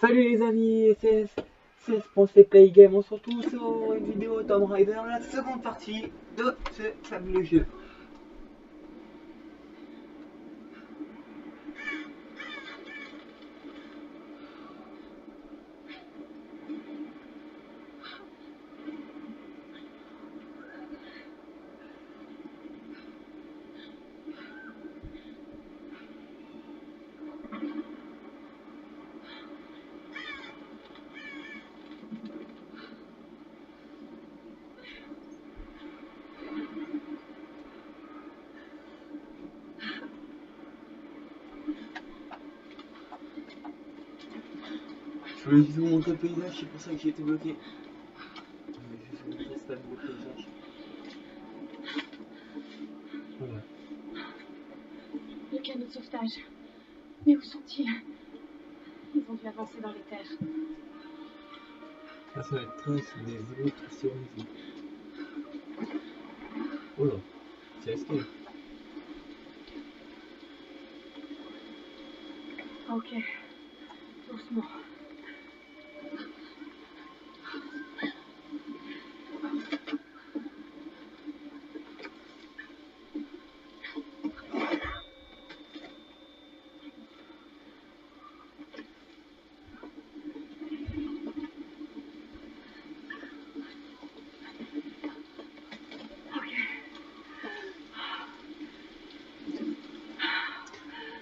Salut les amis, c'est Play Game, on se retrouve sur une vidéo Tomb Raider, la seconde partie de ce fabuleux jeu. Je voulais juste vous montrer le paysage, c'est pour ça que j'ai été bloqué. Je vais juste vous montrer ce beau paysage. Voilà. Le canot de sauvetage. Mais où sont-ils? Ils ont dû avancer dans les terres. Là, ça va être trace des autres survivants. Oh là, c'est risqué. Ok. Doucement.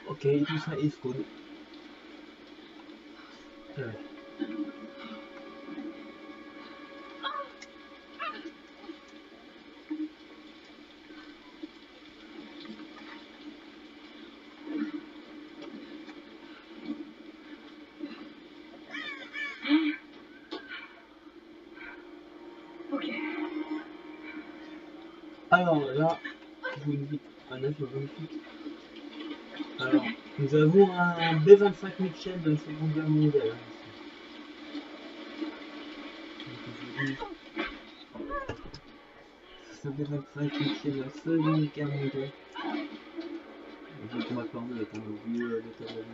Ok, tout ça is good. Ok. Alors là, je vous dis un avion magnifique. Alors, nous avons un B-25 Mitchell de la Seconde Guerre mondiale ici. Donc je vous dis, c'est un B-25 Mitchell de la Seconde Guerre mondiale. Vu qu'on m'a permis étant vu l'état de l'avion.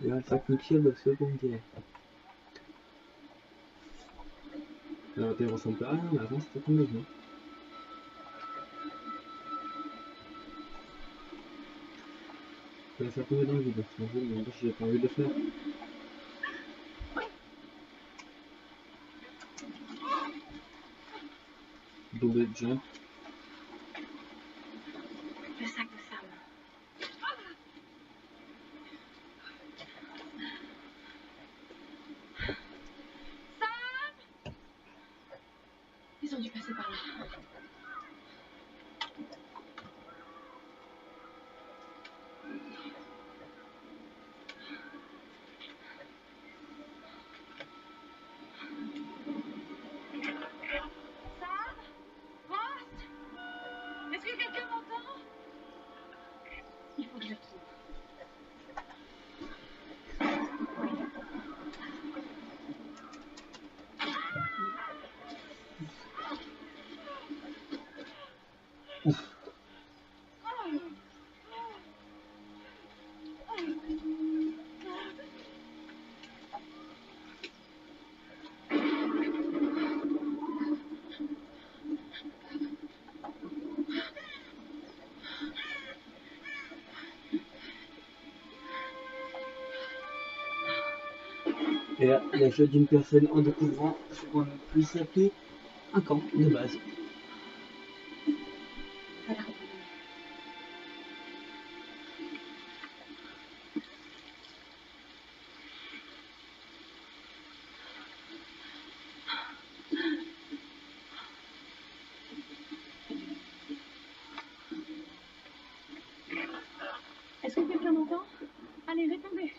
Le 25 Mitchell de la Seconde Guerre. Alors, il ressemble à rien, mais avant c'était un avion. Je vais la faire tomber dans le vide. C'est un jeu, mais j'ai pas envie de le faire. Double jump. Le sac de Sam. Sam! Ils ont dû passer par là. Sam? Rost? Est-ce que quelqu'un m'entend? Il faut que je le trouve. Ouf. Et là, la joie d'une personne en découvrant ce qu'on peut s'appeler un camp de base. Ça a l'air abandonné. Est-ce que quelqu'un m'entend? Allez, répondez.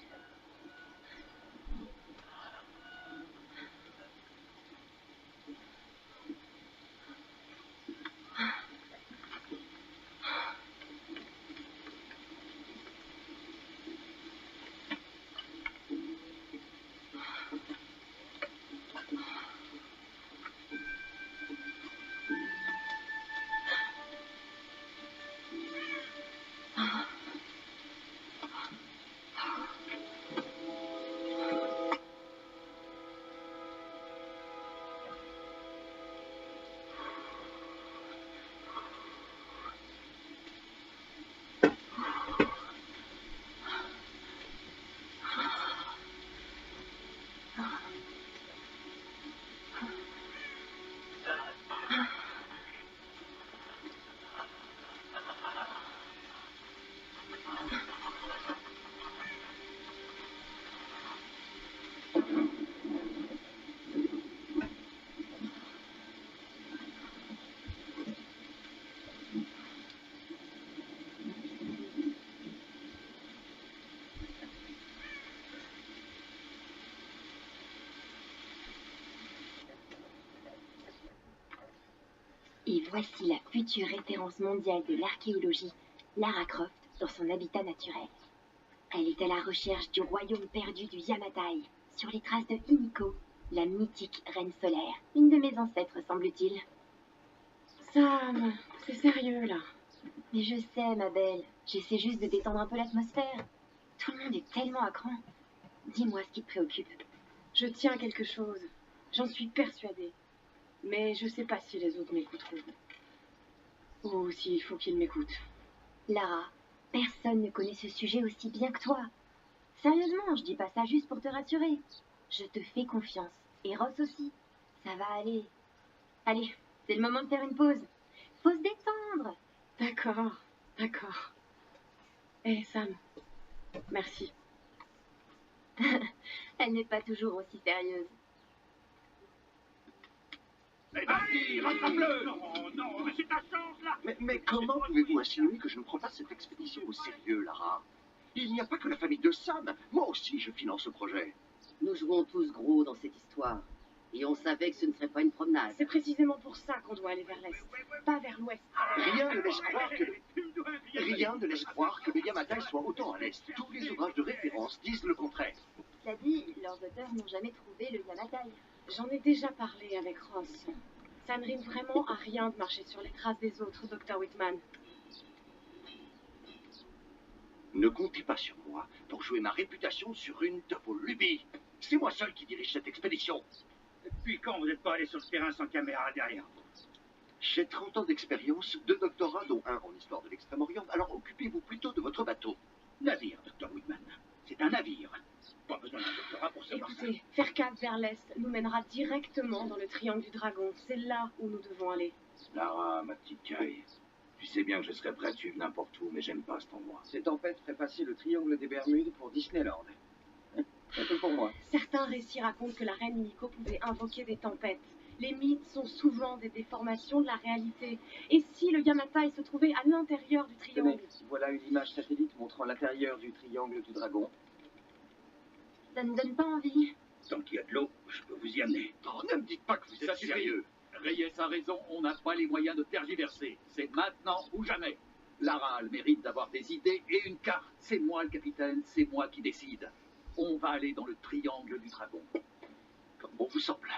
Et voici la future référence mondiale de l'archéologie, Lara Croft, dans son habitat naturel. Elle est à la recherche du royaume perdu du Yamatai, sur les traces de Himiko, la mythique reine solaire, une de mes ancêtres, semble-t-il. Sam, c'est sérieux là. Mais je sais, ma belle, j'essaie juste de détendre un peu l'atmosphère. Tout le monde est tellement à cran. Dis-moi ce qui te préoccupe. Je tiens quelque chose. J'en suis persuadée. Mais je sais pas si les autres m'écouteront. Ou s'il faut qu'ils m'écoutent. Lara, personne ne connaît ce sujet aussi bien que toi. Sérieusement, je dis pas ça juste pour te rassurer. Je te fais confiance. Et Ross aussi. Ça va aller. Allez, c'est le moment de faire une pause. Faut se détendre. D'accord, d'accord. Eh Sam, merci. Elle n'est pas toujours aussi sérieuse. Eh ben, dis, rattrape-le! Non, non, mais c'est ta chance, là! Mais comment pouvez-vous insinuer que je ne prends pas cette expédition au sérieux, Lara? Il n'y a pas que la famille de Sam. Moi aussi, je finance ce projet. Nous jouons tous gros dans cette histoire. Et on savait que ce ne serait pas une promenade. C'est précisément pour ça qu'on doit aller vers l'est, pas vers l'ouest. Rien ne laisse croire que le Yamatai soit autant à l'est. Tous les ouvrages de référence disent le contraire. Cela dit, leurs auteurs n'ont jamais trouvé le Yamatai. J'en ai déjà parlé avec Ross. Ça ne rime vraiment à rien de marcher sur les traces des autres, Dr. Whitman. Ne comptez pas sur moi pour jouer ma réputation sur une de vos lubies. C'est moi seul qui dirige cette expédition. Depuis quand vous n'êtes pas allé sur le terrain sans caméra derrière? J'ai 30 ans d'expérience, 2 doctorats, dont un en histoire de l'Extrême-Orient. Alors occupez-vous plutôt de votre bateau. Navire, Dr. Whitman. C'est un navire. Pas besoin d'un doctorat pour savoir ça. Écoutez, faire cap vers l'est nous mènera directement dans le triangle du dragon. C'est là où nous devons aller. Lara, ma petite Kay, tu sais bien que je serais prêt à te suivre n'importe où, mais j'aime pas cet endroit. Ces tempêtes feraient passer le triangle des Bermudes pour Disneyland. Un peu pour moi. Certains récits racontent que la reine Himiko pouvait invoquer des tempêtes. Les mythes sont souvent des déformations de la réalité. Et si le Yamatai se trouvait à l'intérieur du triangle? Tenez, voilà une image satellite montrant l'intérieur du triangle du dragon. Ça ne donne pas envie. Tant qu'il y a de l'eau, je peux vous y amener. Oh, ne me dites pas que vous êtes sérieux. Reyes a raison, on n'a pas les moyens de tergiverser. C'est maintenant ou jamais. Lara a le mérite d'avoir des idées et une carte. C'est moi le capitaine, c'est moi qui décide. On va aller dans le triangle du dragon. Comme bon vous semble.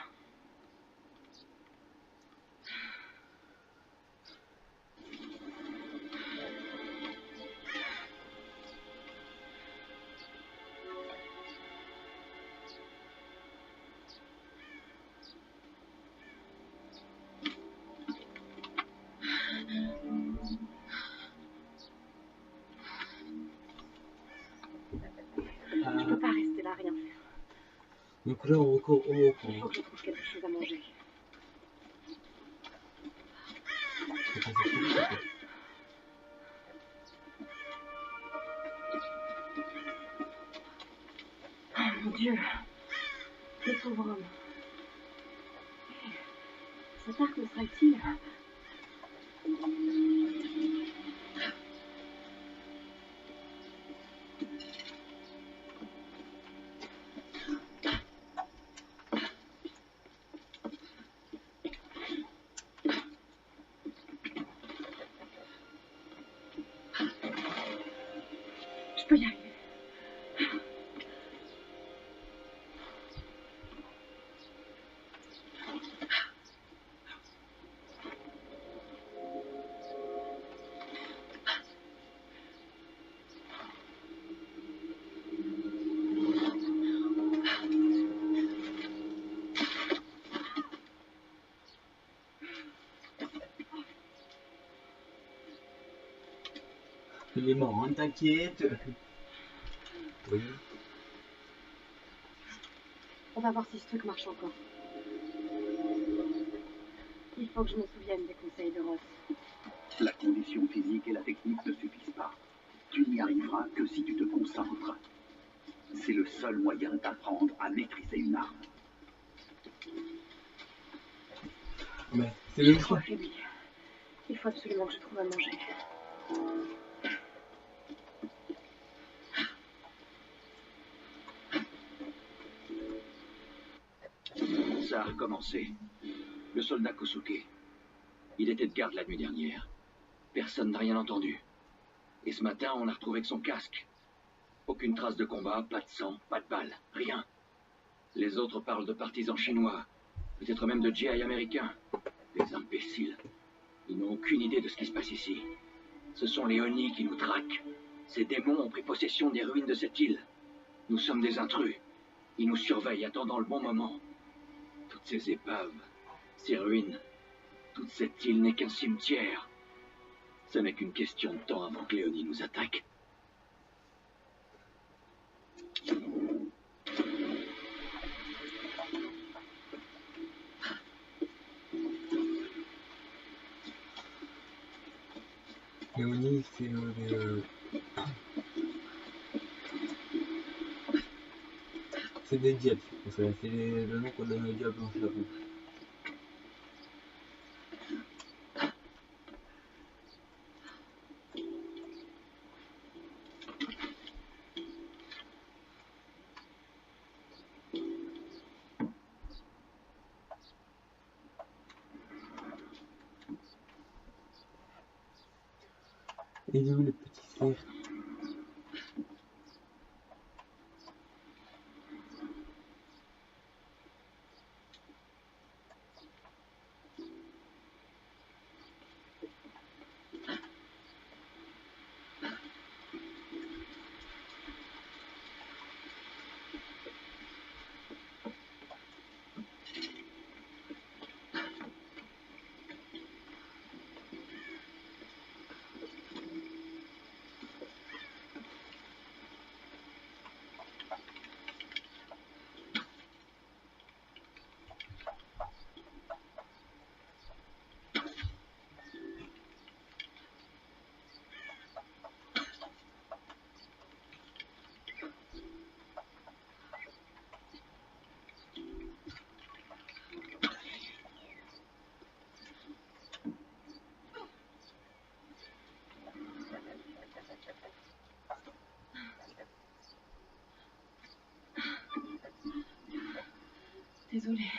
Je peux pas rester là, rien faire. Donc là, on recourt au Il faut que je trouve quelque chose à manger. Oh mon Dieu, le pauvre homme. Cet arc me sera utile. Je peux y arriver. Il est mort, hein, t'inquiète. Oui. On va voir si ce truc marche encore. Il faut que je me souvienne des conseils de Ross. La condition physique et la technique ne suffisent pas. Tu n'y arriveras que si tu te concentres. C'est le seul moyen d'apprendre à maîtriser une arme. Ouais, c'est Je le suis trop choix. affaiblie. Il faut absolument que je trouve à manger. Ça a recommencé. Le soldat Kosuke. Il était de garde la nuit dernière. Personne n'a rien entendu. Et ce matin, on a retrouvé que son casque. Aucune trace de combat, pas de sang, pas de balles, rien. Les autres parlent de partisans chinois, peut-être même de GI américains. Des imbéciles. Ils n'ont aucune idée de ce qui se passe ici. Ce sont les Oni qui nous traquent. Ces démons ont pris possession des ruines de cette île. Nous sommes des intrus. Ils nous surveillent, attendant le bon moment. Toutes ces épaves, ces ruines, toute cette île n'est qu'un cimetière. Ce n'est qu'une question de temps avant que les Oni nous attaquent. Les Oni, c'est des diables, c'est le nom qu'on donne aux diables en Japon. Et il est où le petit cerf? Désolée.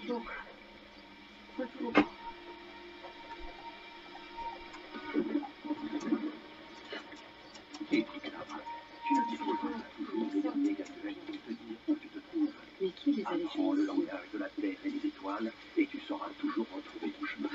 Donc, retour au camp. Écoute, Clara, tu ne disposeras toujours des données actuelles pour te dire où tu te trouves. Mais qui les a laissés Apprends le ici? langage de la Terre et des étoiles et tu sauras toujours retrouver ton chemin.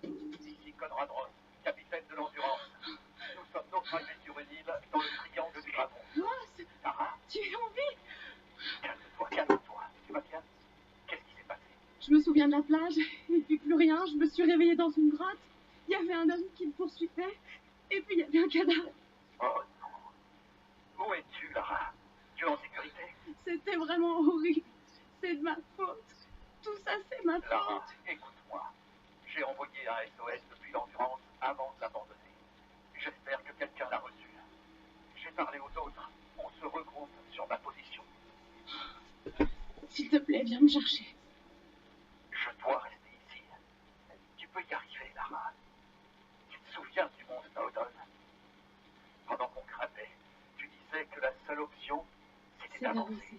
Ici Conrad Ross, capitaine de l'Endurance. Nous sommes naufragés sur une île dans le triangle du dragon. Ross, Sarah, tu es en vie? calme-toi, calme-toi. Tu vas bien? Qu'est-ce qui s'est passé? Je me souviens de la plage, et puis plus rien. Je me suis réveillée dans une grotte. Il y avait un homme qui me poursuivait, et puis il y avait un cadavre. Oh non. Où es-tu, Lara? Tu es en sécurité? C'était vraiment horrible. C'est de ma faute. Tout ça, c'est ma Lara, faute. écoute-moi. J'ai envoyé un SOS depuis l'Endurance avant de l'abandonner. J'espère que quelqu'un l'a reçu. J'ai parlé aux autres. On se regroupe sur ma position. Mais viens me chercher. Je dois rester ici. Tu peux y arriver, Lara. Tu te souviens du monde Snowdon? Pendant qu'on crevait, tu disais que la seule option, c'était C'est d'avancer. avancé.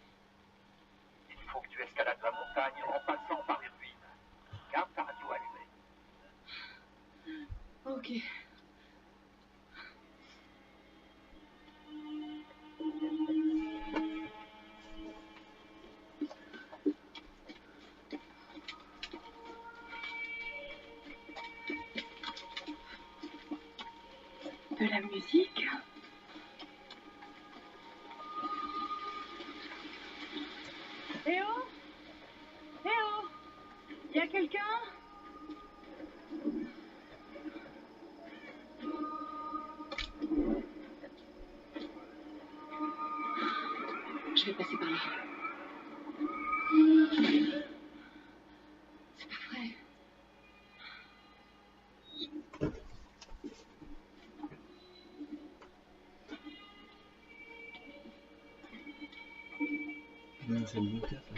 Il faut que tu escalades la montagne en passant par les ruines. Garde ta radio allumée. Ok. De la musique. Eh oh! Eh oh! Y a quelqu'un? Je vais passer par là. C'est pas vrai. Non, c'est le bunker, ça.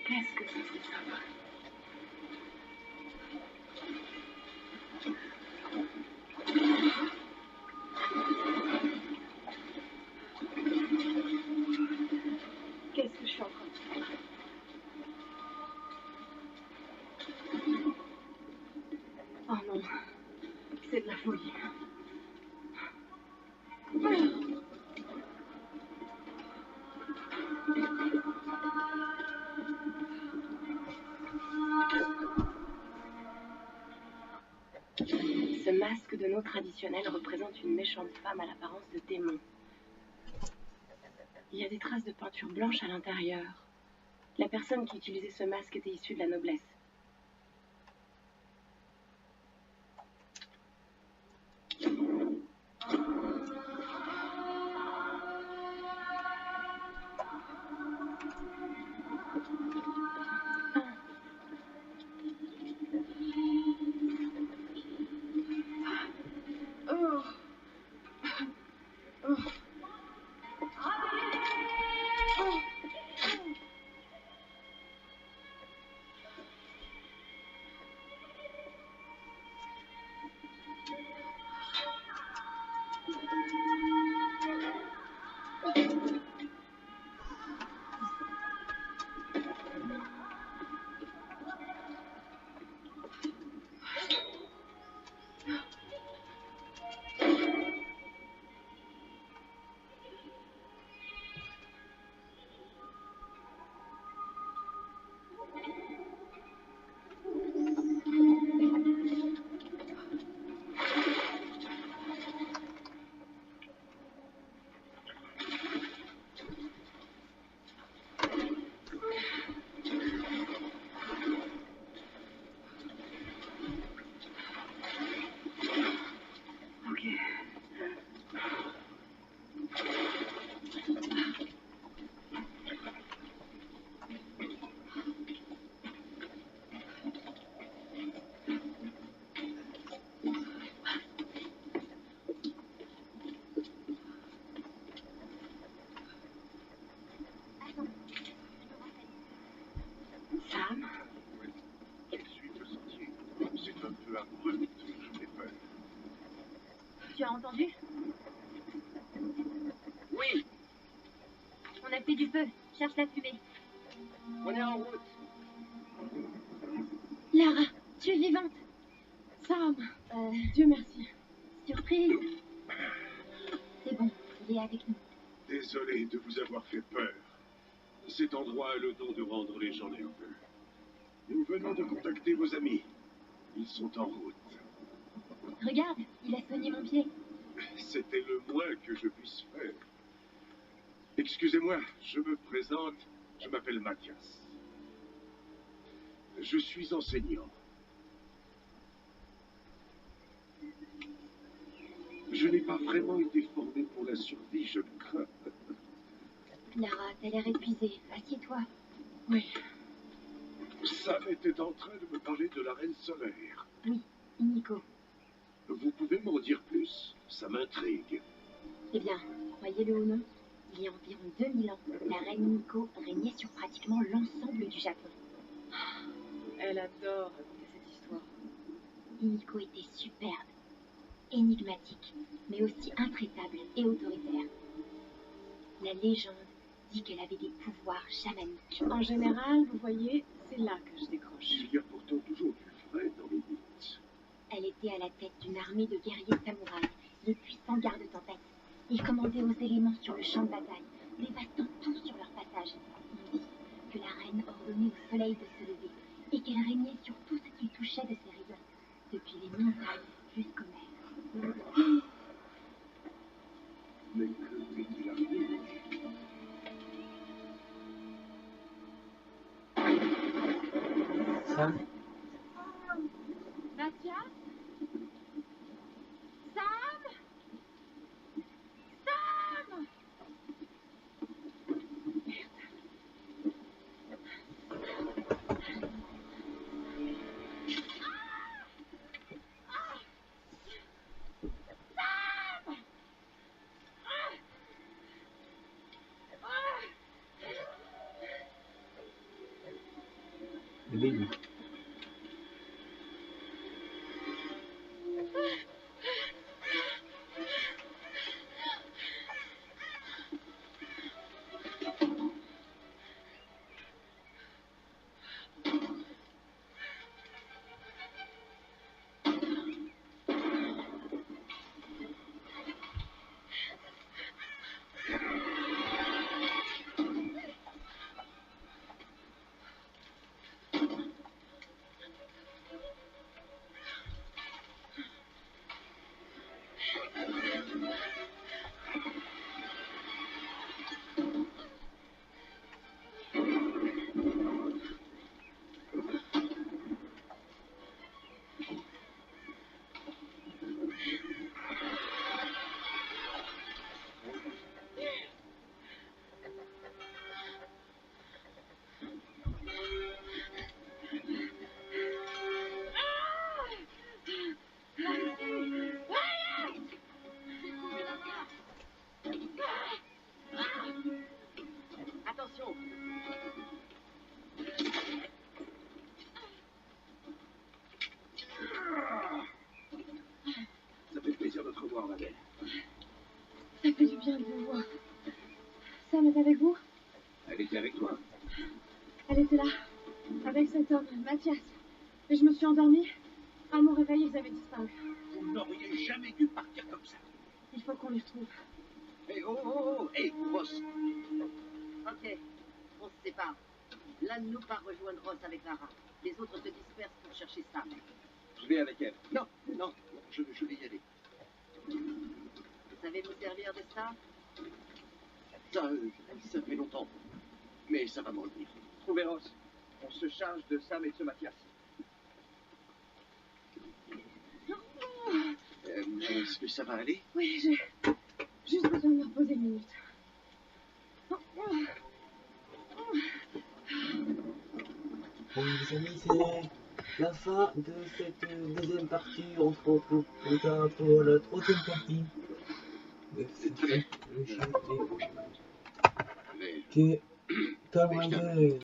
Qu'est-ce que c'est ça? Qu'est-ce que je suis en train de faire? Oh non, c'est de la folie. Ce masque de nos traditionnels représente une méchante femme à l'apparence de démon. Il y a des traces de peinture blanche à l'intérieur. La personne qui utilisait ce masque était issue de la noblesse. Oh. Oh. Sam, Je suis le sentier. C'est un peu abrupt, je n'ai peur. Tu as entendu? Oui, On a fait du feu. Cherche la fumée. on est en route. Lara, tu es vivante. Sam, Dieu merci. Surprise. C'est bon, il est avec nous. Désolé de vous avoir fait peur. Cet endroit a le don de rendre les gens nerveux. Nous venons de contacter vos amis. Ils sont en route. Regarde, il a soigné mon pied. C'était le moins que je puisse faire. Excusez-moi, je me présente. Je m'appelle Mathias. Je suis enseignant. Je n'ai pas vraiment été formé pour la survie, je le crains. Lara, t'as l'air épuisée. Assieds-toi. Oui. Sam était en train de me parler de la reine solaire. Oui, Himiko. Vous pouvez m'en dire plus? Ça m'intrigue. Eh bien, croyez-le ou non, il y a environ 2000 ans, la reine Himiko régnait sur pratiquement l'ensemble du Japon. Elle adore raconter cette histoire. Himiko était superbe, énigmatique, mais aussi intraitable et autoritaire. La légende dit qu'elle avait des pouvoirs chamaniques. En général, vous voyez, c'est là que je décroche. Il y a pourtant toujours du vrai dans les mythes. Elle était à la tête d'une armée de guerriers samouraïs, les puissants gardes-tempêtes. Ils commandaient aux éléments sur le champ de bataille, dévastant tout sur leur passage. On dit que la reine ordonnait au soleil de se lever et qu'elle régnait sur tout ce qui touchait de ses rayons, depuis les montagnes jusqu'aux mers. Mais que lui est-il arrivé? Sam? Mathias? Sam? Sam? Le baby. Attention. Ça fait plaisir de te revoir, ma belle. Ça fait du bien de vous voir. Sam est avec vous? Elle était avec toi. Elle était là, avec cet homme, Mathias. Mais je me suis endormie. À mon réveil, ils avaient disparu. Vous n'auriez jamais dû partir comme ça. Il faut qu'on les retrouve. Hé, hé, Ross. Ok, on se sépare. L'un de nous part rejoindre Ross avec Lara. Les autres se dispersent pour chercher Sam. Je vais avec elle. Non, je vais y aller. Vous savez vous servir de ça? Ça fait longtemps. Mais ça va me revenir. Trouvez Ross. On se charge de Sam et de ce Mathias. Est-ce que ça va aller? Oui, j'ai juste besoin de me reposer une minute. Bon, les amis, c'est la fin de cette deuxième partie. On se retrouve plus tard pour la troisième partie de cette jeu qui est pas loin de